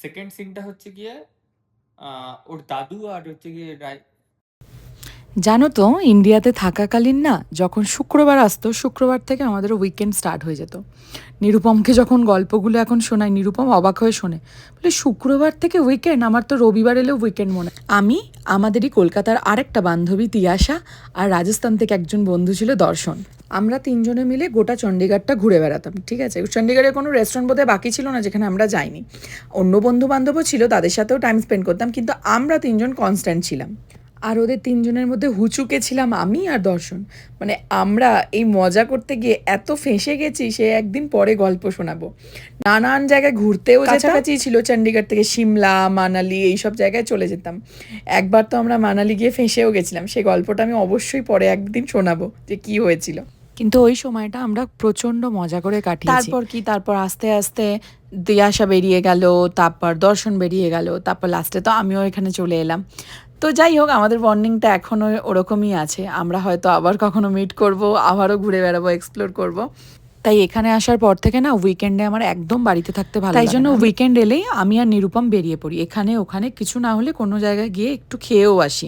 Second সিনটা হচ্ছে গিয়ে ওর দাদু আর হচ্ছে গিয়ে জানো তো ইন্ডিয়াতে থাকাকালীন না যখন শুক্রবার আসতো শুক্রবার থেকে আমাদের উইকেন্ড স্টার্ট হয়ে যেত। নিরুপমকে যখন গল্পগুলো এখন শোনাই নিরুপম অবাক হয়ে শোনে, বলে শুক্রবার থেকে উইকেন্ড, আমার তো রবিবার এলেও উইকেন্ড মনে হয়। আমি, আমাদেরই কলকাতার আরেকটা বান্ধবী তিয়াশা আর রাজস্থান থেকে একজন বন্ধু ছিল দর্শন, আমরা তিনজনে মিলে গোটা চণ্ডীগড়টা ঘুরে বেড়াতাম। ঠিক আছে, চণ্ডীগড়ে কোনো রেস্টুরেন্ট বোধহয় বাকি ছিল না যেখানে আমরা যাইনি। অন্য বন্ধু বান্ধবও ছিল, তাদের সাথেও টাইম স্পেন্ড করতাম, কিন্তু আমরা তিনজন কনস্ট্যান্ট ছিলাম। আর ওদের তিনজনের মধ্যে হুচুকে ছিলাম আমি আর দর্শন। মানে আমরা এই মজা করতে গিয়ে এত ফেঁসে গেছি, সে একদিন পরে গল্প শোনাবো। নানান জায়গায় ঘুরতেও কাছাকাছি ছিল, চণ্ডীগড় থেকে সিমলা মানালি এইসব জায়গায় চলে যেতাম। একবার তো আমরা মানালি গিয়ে ফেঁসেও গেছিলাম, সেই গল্পটা আমি অবশ্যই পরে একদিন শোনাবো যে কি হয়েছিল। কিন্তু ওই সময়টা আমরা প্রচণ্ড মজা করে কাটিয়েছি। তারপর আস্তে আস্তে দিয়াশা বেরিয়ে গেল, তারপর দর্শন বেরিয়ে গেল, তারপর লাস্টে তো আমিও এখানে চলে এলাম। তো যাই হোক, আমাদের বন্ডিংটা এখনও ওরকমই আছে। আমরা হয়তো আবার কখনো মিট করব, আবারও ঘুরে বেড়াবো, এক্সপ্লোর করব। তাই এখানে আসার পর থেকে না উইকেন্ডে আমার একদম বাড়িতে থাকতে ভালো লাগে না। তাই জন্য উইকেন্ড এলেই আমি আর নিরুপম বেরিয়ে পড়ি, এখানে ওখানে কিছু না হলে কোনো জায়গায় গিয়ে একটু খেয়েও আসি।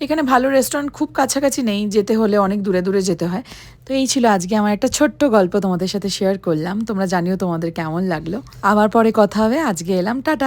এখানে ভালো রেস্টুরেন্ট খুব কাছাকাছি নেই, যেতে হলে অনেক দূরে দূরে যেতে হয়। তো এই ছিল আজকে আমার একটা ছোট্ট গল্প, তোমাদের সাথে শেয়ার করলাম। তোমরা জানিও তোমাদের কেমন লাগলো। আবার পরে কথা হবে, আজকে এলাম, টাটা।